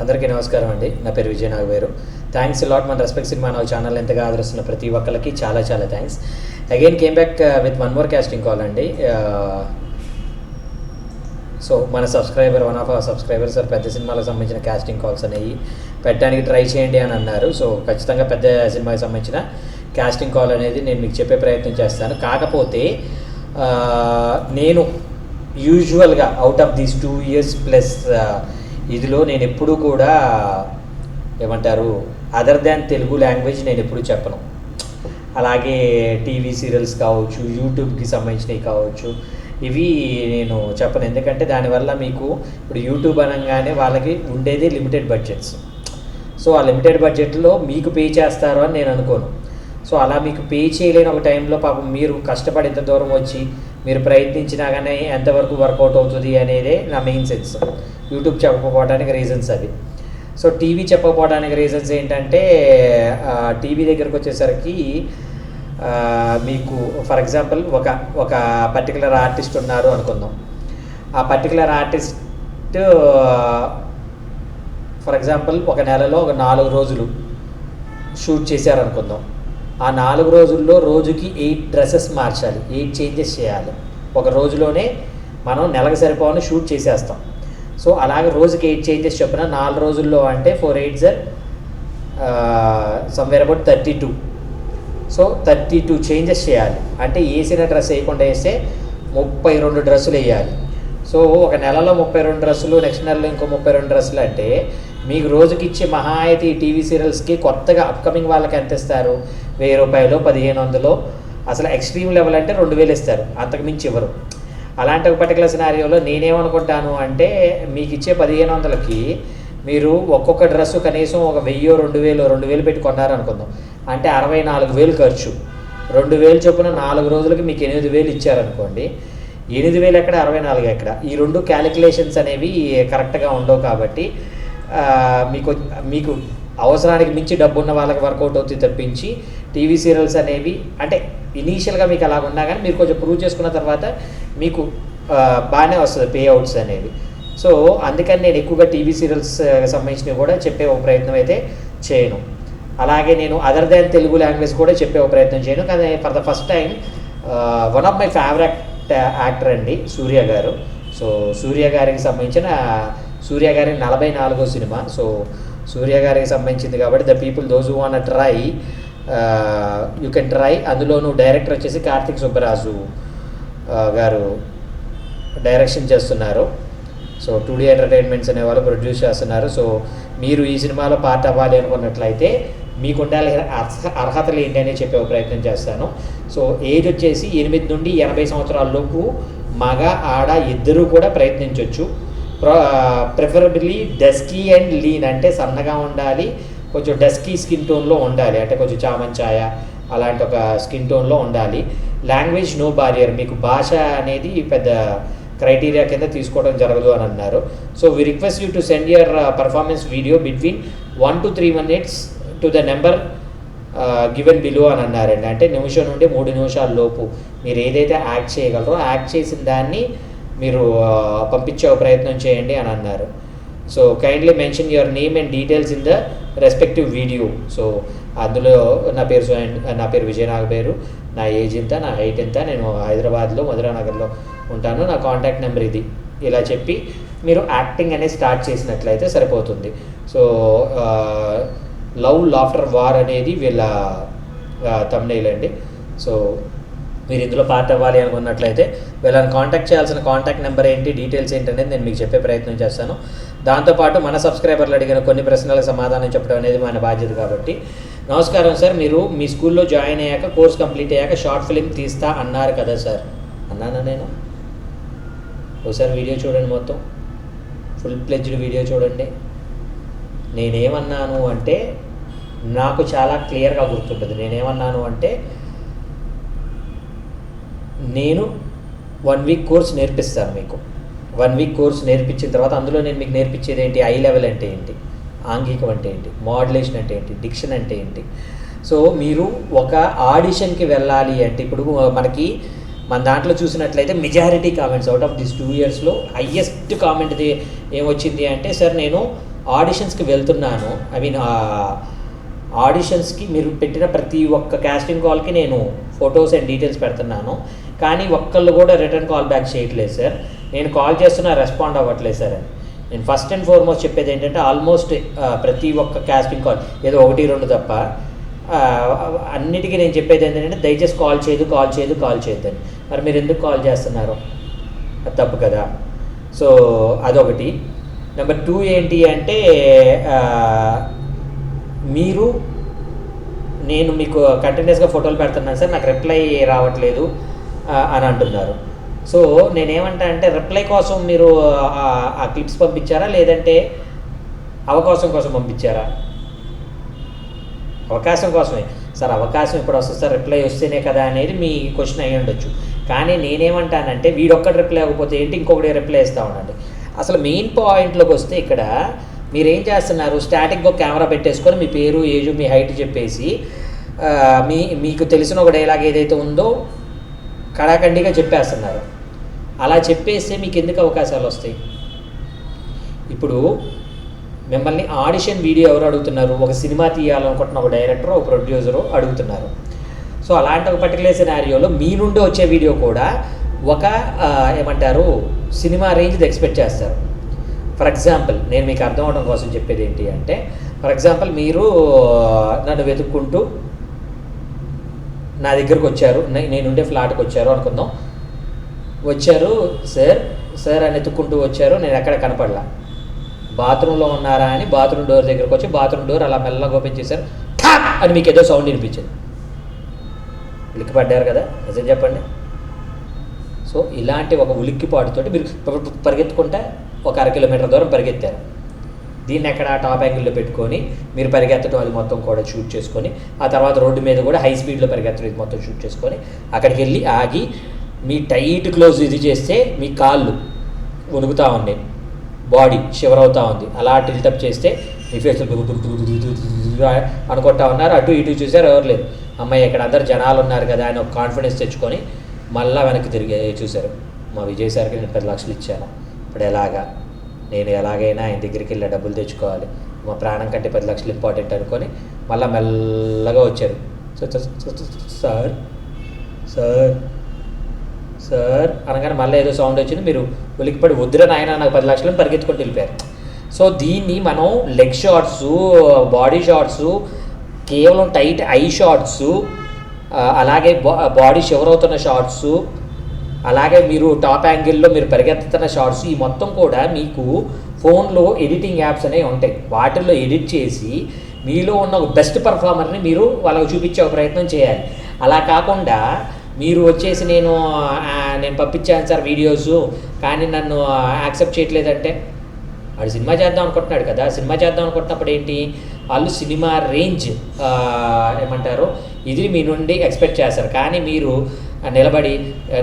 అందరికీ నమస్కారం అండి. నా పేరు విజయ్ నాగవేరు. థ్యాంక్స్ లాట్ మన రెస్పెక్ట్ సినిమా నా ఛానల్ ఎంతగా ఆదరిస్తున్న ప్రతి ఒక్కరికి చాలా చాలా thanks. Again came back with one more casting call అండి. సో మన one of our subscribers sir పెద్ద సినిమాలకు సంబంధించిన కాస్టింగ్ కాల్స్ అనేవి పెట్టడానికి ట్రై చేయండి అని అన్నారు. సో ఖచ్చితంగా పెద్ద సినిమాకి సంబంధించిన కాస్టింగ్ కాల్ అనేది నేను మీకు చెప్పే ప్రయత్నం చేస్తాను. కాకపోతే నేను యూజువల్గా out of these 2 years plus ఇదిలో నేను ఎప్పుడూ కూడా ఏమంటారు అదర్ దాన్ తెలుగు లాంగ్వేజ్ నేను ఎప్పుడూ చెప్పను. అలాగే టీవీ సీరియల్స్ కావచ్చు, యూట్యూబ్కి సంబంధించినవి కావచ్చు, ఇవి నేను చెప్పను. ఎందుకంటే దానివల్ల మీకు ఇప్పుడు యూట్యూబ్ అనగానే వాళ్ళకి ఉండేది లిమిటెడ్ బడ్జెట్స్. సో ఆ లిమిటెడ్ బడ్జెట్లో మీకు పే చేస్తారు అని నేను అనుకోను. సో అలా మీకు పే చేయలేని ఒక టైంలో పాపం మీరు కష్టపడి ఇంత దూరం వచ్చి మీరు ప్రయత్నించినా కానీ ఎంతవరకు వర్కౌట్ అవుతుంది అనేదే నా మెయిన్ సెన్స్. యూట్యూబ్ చెప్పకపోవడానికి రీజన్స్ అవి. సో టీవీ చెప్పకపోవడానికి రీజన్స్ ఏంటంటే టీవీ దగ్గరకు వచ్చేసరికి మీకు ఫర్ ఎగ్జాంపుల్ ఒక పర్టికులర్ ఆర్టిస్ట్ ఉన్నారు అనుకుందాం. ఆ పర్టికులర్ ఆర్టిస్ట్ ఫర్ ఎగ్జాంపుల్ ఒక నెలలో ఒక 4 రోజులు షూట్ చేశారనుకుందాం. ఆ 4 రోజుల్లో రోజుకి 8 డ్రెస్సెస్ మార్చాలి, 8 చేంజెస్ చేయాలి. ఒక రోజులోనే మనం నెలకు సరిపోని షూట్ చేసేస్తాం. సో అలాగే రోజుకి 8 చేంజెస్ చొప్పున 4 రోజుల్లో అంటే 4 8s somewhere about 32. So 32 changes చేయాలి. అంటే వేసిన డ్రెస్ వేయకుండా వేస్తే 32 డ్రెస్సులు వేయాలి. సో ఒక నెలలో 32 డ్రెస్సులు, నెక్స్ట్ నెలలో ఇంకో 32 డ్రెస్సులు అంటే మీకు రోజుకి ఇచ్చే మహా అయితే ఈ టీవీ సీరియల్స్కి కొత్తగా అప్కమింగ్ వాళ్ళకి ఎంత ఇస్తారు? 1000 రూపాయలు, 1500, అసలు ఎక్స్ట్రీమ్ లెవెల్ అంటే 2000 ఇస్తారు, అంతకుమించి ఇవ్వరు. అలాంటి ఒక పర్టికులర్ సినారియోలో నేనేమనుకుంటాను అంటే మీకు ఇచ్చే 1500కి మీరు ఒక్కొక్క డ్రెస్సు కనీసం ఒక 1000, 2000 పెట్టి కొన్నారు అనుకుందాం. అంటే 64,000 ఖర్చు. 2000 చొప్పున 4 రోజులకి మీకు 8,000 ఇచ్చారనుకోండి. 8,000 ఎక్కడ, 64 ఎక్కడ? ఈ 2 క్యాలిక్యులేషన్స్ అనేవి కరెక్ట్గా ఉండవు. కాబట్టి మీకు అవసరానికి మించి డబ్బు ఉన్న వాళ్ళకి వర్కౌట్ అవుతుంది తప్పించి టీవీ సీరియల్స్ అనేవి అంటే ఇనీషియల్గా మీకు అలాగ ఉన్నా కానీ మీరు కొంచెం ప్రూవ్ చేసుకున్న తర్వాత మీకు బాగానే వస్తుంది పే అవుట్స్ అనేవి. సో అందుకని నేను ఎక్కువగా టీవీ సీరియల్స్ సంబంధించినవి కూడా చెప్పే ఒక ప్రయత్నం అయితే చేయను. అలాగే నేను అదర్ దాన్ తెలుగు లాంగ్వేజ్ కూడా చెప్పే ఒక ప్రయత్నం చేయను. కానీ for the first time one of my favourite actor అండి సూర్య గారు. సో సూర్య గారికి సంబంధించిన సూర్య గారి 44వ సినిమా. సో సూర్య గారికి సంబంధించింది కాబట్టి the people those who want try you can try. అందులోనూ డైరెక్టర్ వచ్చేసి కార్తిక్ సుబ్బరాజు గారు డైరెక్షన్ చేస్తున్నారు. సో 2D ఎంటర్టైన్మెంట్స్ అనే వాళ్ళు ప్రొడ్యూస్ చేస్తున్నారు. సో మీరు ఈ సినిమాలో పార్ట్ అవ్వాలి అనుకున్నట్లయితే మీకు ఉండాలి అర్హతలు ఏంటి అనేది చెప్పే ప్రయత్నం చేస్తాను. సో ఏజ్ వచ్చేసి 8 నుండి 80 సంవత్సరాల లోపు మగ ఆడ ఇద్దరూ కూడా ప్రయత్నించవచ్చు. ప్రిఫరబుల్లీ డస్కీ అండ్ లీన్ అంటే సన్నగా ఉండాలి, కొంచెం డస్కీ స్కిన్ టోన్లో ఉండాలి, అంటే కొంచెం చామంచాయ అలాంటి ఒక స్కిన్ టోన్లో ఉండాలి. లాంగ్వేజ్ నో బారియర్, మీకు భాష అనేది పెద్ద క్రైటీరియా కింద తీసుకోవడం జరగదు అని అన్నారు. So we request you to send your performance video between 1 to 3 minutes to the number given below అని అన్నారండి. అంటే నిమిషం నుండి 3 నిమిషాల లోపు మీరు ఏదైతే యాక్ట్ చేయగలరో యాక్ట్ చేసిన దాన్ని మీరు పంపించే ప్రయత్నం చేయండి అని అన్నారు. So kindly mention your name and details in the respective video. So అందులో నా పేరు విజయ్ నాగవేరు, నా ఏజ్ ఇంత, నా హైట్ ఎంత, నేను హైదరాబాద్లో మధురానగర్లో ఉంటాను, నా కాంటాక్ట్ నెంబర్ ఇది, ఇలా చెప్పి మీరు యాక్టింగ్ అనేది స్టార్ట్ చేసినట్లయితే సరిపోతుంది. సో లవ్ లాఫ్టర్ వార్ అనేది వీళ్ళ థంబ్నెయిల్ అండి. సో మీరు ఇందులో పార్ట్ అవ్వాలి అనుకున్నట్లయితే వీళ్ళని కాంటాక్ట్ చేయాల్సిన కాంటాక్ట్ నెంబర్ ఏంటి, డీటెయిల్స్ ఏంటనేది నేను మీకు చెప్పే ప్రయత్నం చేస్తాను. దాంతోపాటు మన సబ్స్క్రైబర్లు అడిగిన కొన్ని ప్రశ్నలకు సమాధానం చెప్పడం అనేది మన బాధ్యత. కాబట్టి నమస్కారం సార్, మీరు మీ స్కూల్లో జాయిన్ అయ్యాక కోర్స్ కంప్లీట్ అయ్యాక షార్ట్ ఫిలిం తీస్తా అన్నారు కదా సార్? అన్నానా నేను? ఒకసారి వీడియో చూడండి, మొత్తం ఫుల్ ప్లెడ్జ్డ్ వీడియో చూడండి. నేనేమన్నాను అంటే నాకు చాలా క్లియర్గా గుర్తుంటుంది. నేనేమన్నాను అంటే నేను 1 week కోర్స్ నేర్పిస్తాను మీకు. 1 week కోర్స్ నేర్పించిన తర్వాత అందులో నేను మీకు నేర్పించేది ఏంటి, ఐ లెవెల్ అంటే ఏంటి, ఆంగికం అంటే ఏంటి, మోడ్యులేషన్ అంటే ఏంటి, డిక్షన్ అంటే ఏంటి. సో మీరు ఒక ఆడిషన్కి వెళ్ళాలి అంటే ఇప్పుడు మనకి మన దాంట్లో చూసినట్లయితే majority comments out of this 2 yearsలో హయ్యెస్ట్ కామెంట్ ఏమొచ్చింది అంటే, సార్ నేను ఆడిషన్స్కి వెళ్తున్నాను, ఐ మీన్ ఆడిషన్స్కి మీరు పెట్టిన ప్రతి ఒక్క కాస్టింగ్ కాల్కి నేను ఫొటోస్ అండ్ డీటెయిల్స్ పెడుతున్నాను, కానీ ఒక్కళ్ళు కూడా రిటర్న్ కాల్ బ్యాక్ చేయట్లేదు సార్, నేను కాల్ చేస్తున్నా రెస్పాండ్ అవ్వట్లేదు సార్ అని. నేను ఫస్ట్ అండ్ ఫార్మోస్ట్ చెప్పేది ఏంటంటే ఆల్మోస్ట్ ప్రతి ఒక్క కాస్టింగ్ కాల్, ఏదో 1-2 తప్ప అన్నిటికీ నేను చెప్పేది ఏంటంటే దయచేసి కాల్ చేయొద్దని. మరి మీరు ఎందుకు కాల్ చేస్తున్నారు? అది తప్పు కదా. సో అదొకటి. నెంబర్ 2 ఏంటి అంటే నేను మీకు కంటిన్యూస్గా ఫోటోలు పెడుతున్నాను సార్, నాకు రిప్లై రావట్లేదు అని అంటున్నారు. సో నేనేమంటా అంటే రిప్లై కోసం మీరు ఆ క్లిప్స్ పంపించారా, లేదంటే అవకాశం కోసం పంపించారా? అవకాశం కోసమే సార్. అవకాశం ఇప్పుడు వస్తుంది సార్, రిప్లై వస్తేనే కదా అనేది మీ క్వశ్చన్ అయ్యి ఉండొచ్చు. కానీ నేనేమంటానంటే వీడొక్కటి రిప్లై అవ్వకపోతే ఏంటి, ఇంకొకటి రిప్లై ఇస్తూ ఉండండి. అసలు మెయిన్ పాయింట్లోకి వస్తే ఇక్కడ మీరేం చేస్తున్నారు, స్టాటిక్గా కెమెరా పెట్టేసుకొని మీ పేరు, ఏజు, మీ హైట్ చెప్పేసి మీకు తెలిసిన ఒక డైలాగ్ ఏదైతే ఉందో కడాఖండిగా చెప్పేస్తున్నారు. అలా చెప్పేస్తే మీకు ఎందుకు అవకాశాలు వస్తాయి? ఇప్పుడు మిమ్మల్ని ఆడిషన్ వీడియో ఎవరు అడుగుతున్నారు? ఒక సినిమా తీయాలనుకుంటున్న ఒక డైరెక్టర్, ఒక ప్రొడ్యూసరు అడుగుతున్నారు. సో అలాంటి ఒక పర్టికులర్ సినారియోలో మీ నుండి వచ్చే వీడియో కూడా ఒక ఏమంటారు సినిమా రేంజ్ది ఎక్స్పెక్ట్ చేస్తారు. ఫర్ ఎగ్జాంపుల్ నేను మీకు అర్థం అవడం కోసం చెప్పేది ఏంటి అంటే, ఫర్ ఎగ్జాంపుల్ మీరు నన్ను వెతుక్కుంటూ నా దగ్గరకు వచ్చారు, నేనుండే ఫ్లాట్కి వచ్చారు అనుకుందాం. వచ్చారు సార్ అని ఎత్తుక్కుంటూ వచ్చారు, నేను ఎక్కడ కనపడలా. బాత్రూంలో ఉన్నారా అని బాత్రూమ్ డోర్ దగ్గరకు వచ్చి బాత్రూమ్ డోర్ అలా మెల్లగా ఓపెన్ చేశారు, ఠాప్ అని మీకు ఏదో సౌండ్ వినిపించింది. ఉలిక్కి పడ్డారు కదా, నిజం చెప్పండి. సో ఇలాంటి ఒక ఉలిక్కిపాటుతోటి మీరు పరిగెత్తుకుంటే ఒక 1/2 కిలోమీటర్ దూరం పరిగెత్తారు. దీన్ని ఎక్కడ టాప్ యాంగిల్లో పెట్టుకొని మీరు పరిగెత్తడం అది మొత్తం కూడా షూట్ చేసుకొని, ఆ తర్వాత రోడ్డు మీద కూడా హై స్పీడ్లో పరిగెత్తడం ఇది మొత్తం షూట్ చేసుకొని అక్కడికి వెళ్ళి ఆగి మీ టైట్ క్లోజ్ ఇది చేస్తే మీ కాళ్ళు వణుకుతూ ఉన్నాయి, బాడీ షివర్ అవుతూ ఉంది. అలా టిల్టప్ చేస్తే మీ ఫేస్ అనుకుంటా ఉన్నారు, అటు ఇటు చూసారు, ఎవరు లేదు. అమ్మాయి ఇక్కడ అందరు జనాలు ఉన్నారు కదా అని ఒక కాన్ఫిడెన్స్ తెచ్చుకొని మళ్ళీ వెనక్కి తిరిగి చూశారు, మా విజయ్ సార్కి నేను 10 లక్షలు ఇచ్చాను, ఇప్పుడు నేను ఎలాగైనా ఆయన దగ్గరికి వెళ్ళి డబ్బులు తెచ్చుకోవాలి, మా ప్రాణం కంటే 10 లక్షలు ఇంపార్టెంట్ అనుకొని మళ్ళీ మెల్లగా వచ్చారు. సార్ సార్ సార్ అనగానే మళ్ళీ ఏదో సౌండ్ వచ్చింది, మీరు ఉలిక్కిపడి వద్దురా నాయన నాకు 10 లక్షలను పరిగెత్తుకొని వెళ్ళిపోయారు. సో దీన్ని మనం లెగ్ షాట్స్, బాడీ షాట్స్, కేవలం టైట్ ఐ షాట్స్, అలాగే బాడీ షివర్ అవుతున్న షాట్స్, అలాగే మీరు టాప్ యాంగిల్లో మీరు పరిగెత్తుతున్న షాట్స్, ఈ మొత్తం కూడా మీకు ఫోన్లో ఎడిటింగ్ యాప్స్ అనేవి ఉంటాయి. వాటిల్లో ఎడిట్ చేసి మీలో ఉన్న ఒక బెస్ట్ పర్ఫార్మర్ని మీరు వాళ్ళకు చూపించే ఒక ప్రయత్నం చేయాలి. అలా కాకుండా మీరు వచ్చేసి నేను పంపించాను సార్ వీడియోస్, కానీ నన్ను యాక్సెప్ట్ చేయట్లేదంటే వాడు సినిమా చేద్దాం అనుకుంటున్నాడు కదా. సినిమా చేద్దాం అనుకుంటున్నప్పుడు ఏంటి, వాళ్ళు సినిమా రేంజ్ ఏమంటారు ఇది మీ నుండి ఎక్స్పెక్ట్ చేస్తారు. కానీ మీరు నిలబడి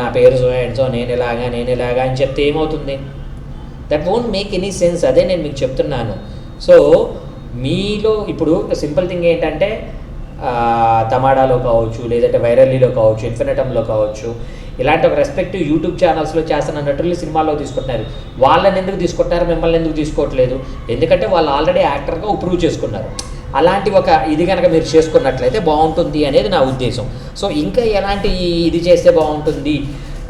నా పేరు సో నేను ఇలాగా అని చెప్తే ఏమవుతుంది? That won't make any sense. అదే నేను మీకు చెప్తున్నాను. సో మీలో ఇప్పుడు సింపుల్ థింగ్ ఏంటంటే తమాడాలో కావచ్చు, లేదంటే వైరల్లీలో కావచ్చు, ఇన్ఫినిటంలో కావచ్చు, ఇలాంటి ఒక రెస్పెక్టివ్ యూట్యూబ్ ఛానల్స్లో చేస్తున్న నటుల్ని సినిమాల్లో తీసుకుంటున్నారు. వాళ్ళని ఎందుకు తీసుకుంటారు, మిమ్మల్ని ఎందుకు తీసుకోవట్లేదు? ఎందుకంటే వాళ్ళు ఆల్రెడీ యాక్టర్గా ప్రూవ్ చేసుకున్నారు. అలాంటి ఒక ఇది కనుక మీరు చేసుకున్నట్లయితే బాగుంటుంది అనేది నా ఉద్దేశం. సో ఇంకా ఎలాంటి ఇది చేస్తే బాగుంటుంది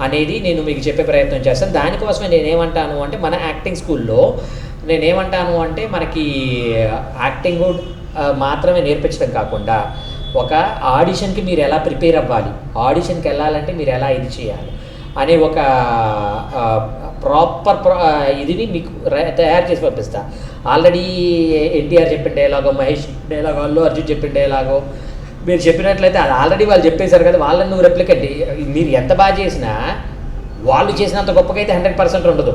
అనేది నేను మీకు చెప్పే ప్రయత్నం చేస్తాను. దానికోసమే నేనేమంటాను అంటే మన యాక్టింగ్ స్కూల్లో నేనేమంటాను అంటే మనకి యాక్టింగ్ మాత్రమే నేర్పించడం కాకుండా ఒక ఆడిషన్కి మీరు ఎలా ప్రిపేర్ అవ్వాలి, ఆడిషన్కి వెళ్ళాలంటే మీరు ఎలా ఇది చేయాలి అనే ఒక ప్రాపర్ ఇదిని మీకు తయారు చేసి పంపిస్తా. ఆల్రెడీ ఎన్టీఆర్ చెప్పిన డైలాగో, మహేష్ డైలాగో, అల్లు అర్జున్ చెప్పిన డైలాగో మీరు చెప్పినట్లయితే అది ఆల్రెడీ వాళ్ళు చెప్పేశారు కదా, వాళ్ళని నువ్వు రెప్లికేట్. మీరు ఎంత బాగా చేసినా వాళ్ళు చేసినంత గొప్పకైతే 100% ఉండదు.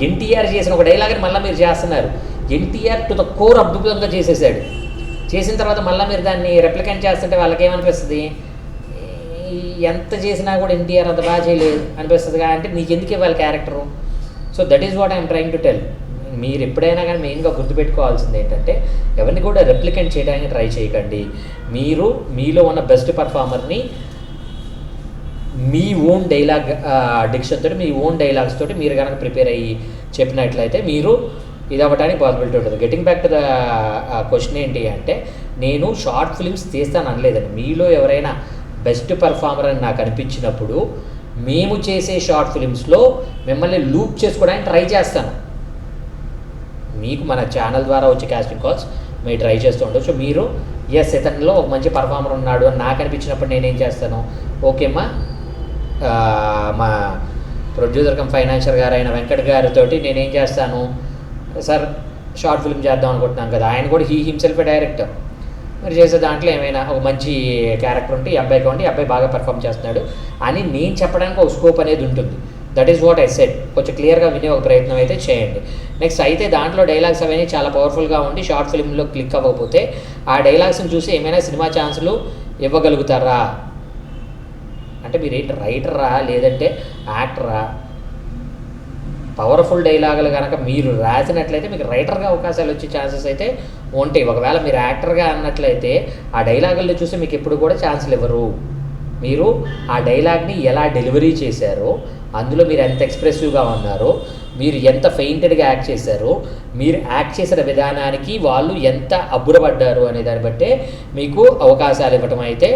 ఎన్టీఆర్ చేసిన ఒక డైలాగ్ని మళ్ళీ మీరు చేస్తున్నారు. ఎన్టీఆర్ టు ద కోర్ అద్భుతంగా చేసేసాడు. చేసిన తర్వాత మళ్ళీ మీరు దాన్ని రెప్లికేట్ చేస్తుంటే వాళ్ళకి ఏమనిపిస్తుంది, ఎంత చేసినా కూడా ఎన్టీఆర్ అంత బాగా చేయలేదు అనిపిస్తుంది. అంటే నీకు ఎందుకు ఇవ్వాలి character? So that is what I'm trying to tell. మీరు ఎప్పుడైనా కానీ మెయిన్గా గుర్తుపెట్టుకోవాల్సింది ఏంటంటే ఎవరిని కూడా రెప్లికేట్ చేయడానికి ట్రై చేయకండి. మీరు మీలో ఉన్న బెస్ట్ పర్ఫార్మర్ని మీ ఓన్ డైలాగ్ డిక్షన్ తోటి, మీ ఓన్ డైలాగ్స్ తోటి మీరు కనుక ప్రిపేర్ అయ్యి చెప్పినట్లయితే మీరు ఇది అవ్వడానికి పాసిబిలిటీ ఉంటుంది. Getting back to the question ఏంటి అంటే, నేను షార్ట్ ఫిల్మ్స్ తీస్తాను అనలేదండి. మీలో ఎవరైనా బెస్ట్ పర్ఫార్మర్ అని నాకు అనిపించినప్పుడు మేము చేసే షార్ట్ ఫిల్మ్స్లో మిమ్మల్ని లూప్ చేసుకోవడానికి ట్రై చేస్తాను. మీకు మన ఛానల్ ద్వారా వచ్చే కాస్టింగ్ కాల్స్ మీరు ట్రై చేస్తూ ఉండొచ్చు. మీరు ఎస్ ఇతనిలో ఒక మంచి పర్ఫార్మర్ ఉన్నాడు అని నాకు అనిపించినప్పుడు నేనేం చేస్తాను, ఓకేమ్మా మా ప్రొడ్యూసర్ కమ్ ఫైనాన్షియర్ గారు అయిన వెంకట్ గారితో నేనేం చేస్తాను, సార్ షార్ట్ ఫిల్మ్ చేద్దాం అనుకుంటున్నాను కదా, ఆయన కూడా హీ హిమ్సెల్ఫ్ డైరెక్టర్, మీరు చేసే దాంట్లో ఏమైనా ఒక మంచి క్యారెక్టర్ ఉంటే ఈ అబ్బాయికి ఉండి ఈ అబ్బాయి బాగా పర్ఫామ్ చేస్తున్నాడు అని నేను చెప్పడానికి ఒక స్కోప్ అనేది ఉంటుంది. That is what I said. కొంచెం క్లియర్గా వినే ఒక ప్రయత్నం అయితే చేయండి. నెక్స్ట్ అయితే దాంట్లో డైలాగ్స్ అవన్నీ చాలా పవర్ఫుల్గా ఉండి షార్ట్ ఫిల్మ్లో క్లిక్ అవ్వకపోతే ఆ డైలాగ్స్ని చూసి ఏమైనా సినిమా ఛాన్సులు ఇవ్వగలుగుతారా అంటే మీరు ఏంటి రైటరా లేదంటే యాక్టరా? పవర్ఫుల్ డైలాగులు కనుక మీరు రాసినట్లయితే మీకు రైటర్గా అవకాశాలు వచ్చే ఛాన్సెస్ అయితే ఉంటాయి. ఒకవేళ మీరు యాక్టర్గా అన్నట్లయితే ఆ డైలాగుల్లో చూసి మీకు ఎప్పుడు కూడా ఛాన్సులు ఇవ్వరు. మీరు ఆ డైలాగ్ని ఎలా డెలివరీ చేశారో, అందులో మీరు ఎంత ఎక్స్ప్రెసివ్గా ఉన్నారో, మీరు ఎంత ఫెయింటెడ్గా యాక్ట్ చేశారో, మీరు యాక్ట్ చేసిన విధానానికి వాళ్ళు ఎంత అబ్బురపడ్డారు అనే దాన్ని బట్టే మీకు అవకాశాలు ఇవ్వటం అయితే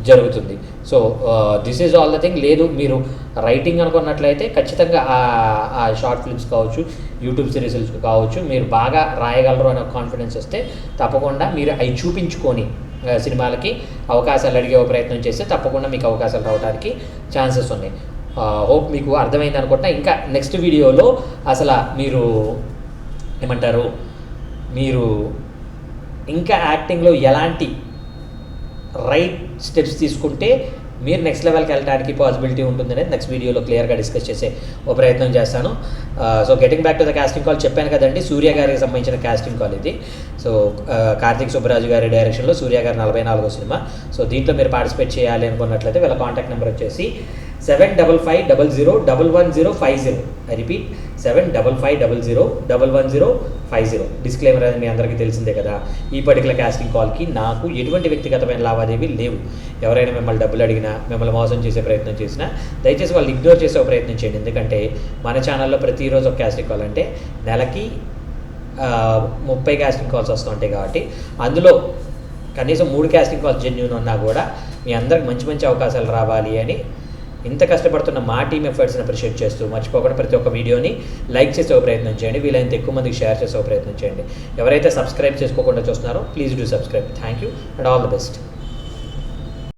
జరుగుతుంది. So this is all the thing. లేదు మీరు రైటింగ్ అనుకున్నట్లయితే ఖచ్చితంగా ఆ షార్ట్ ఫిల్మ్స్ కావచ్చు, యూట్యూబ్ సిరీస్ కావచ్చు, మీరు బాగా రాయగలరు అనే కాన్ఫిడెన్స్ వస్తే తప్పకుండా మీరు అవి చూపించుకొని సినిమాలకి అవకాశాలు అడిగే ప్రయత్నం చేస్తే తప్పకుండా మీకు అవకాశాలు రావడానికి ఛాన్సెస్ ఉన్నాయి. హోప్ మీకు అర్థమైంది అనుకుంటున్నా. ఇంకా నెక్స్ట్ వీడియోలో అసలు మీరు ఏమంటారు, మీరు ఇంకా యాక్టింగ్లో ఎలాంటి రైట్ స్టెప్స్ తీసుకుంటే మీరు నెక్స్ట్ లెవెల్కి వెళ్ళడానికి పాసిబిలిటీ ఉంటుందనేది నెక్స్ట్ వీడియోలో క్లియర్గా డిస్కస్ చేసే ఒక ప్రయత్నం చేస్తాను. So getting back to the casting call చెప్పాను కదండి, సూర్య గారికి సంబంధించిన కాస్టింగ్ కాల్ ఇది. సో కార్తీక్ సుబ్బరాజు గారి డైరెక్షన్లో సూర్య గారి 44వ సినిమా. సో దీంట్లో మీరు పార్టిసిపేట్ చేయాలి అనుకున్నట్లయితే వీళ్ళ కాంటాక్ట్ నెంబర్ వచ్చేసి 7550011050. I repeat 7550111050. డిస్క్లైమర్ అనేది మీ అందరికీ తెలిసిందే కదా. ఈ పర్టికులర్ కాస్టింగ్ కాల్కి నాకు ఎటువంటి వ్యక్తిగతమైన లావాదేవీలు లేవు. ఎవరైనా మిమ్మల్ని డబ్బులు అడిగినా, మిమ్మల్ని మోసం చేసే ప్రయత్నం చేసినా దయచేసి వాళ్ళు ఇగ్నోర్ చేసే ప్రయత్నం చేయండి. ఎందుకంటే మన ఛానల్లో ప్రతిరోజు ఒక కాస్టింగ్ కాల్ అంటే నెలకి 30 కాస్టింగ్ కాల్స్ వస్తూ ఉంటాయి. కాబట్టి అందులో కనీసం 3 కాస్టింగ్ కాల్స్ జెన్యూన్ ఉన్నా కూడా మీ అందరికి మంచి మంచి అవకాశాలు రావాలి అని ఇంత కష్టపడుతున్న మా టీమ్ ఎఫర్ట్స్ని అప్రిషియేట్ చేస్తూ మర్చిపోకుండా ప్రతి ఒక్క వీడియోని లైక్ చేసే ప్రయత్నం చేయండి. వీలైనంత ఎక్కువ మందికి షేర్ చేసే ప్రయత్నం చేయండి. ఎవరైతే సబ్స్క్రైబ్ చేసుకోకుండా చూస్తున్నారో please do subscribe. Thank you and all the best.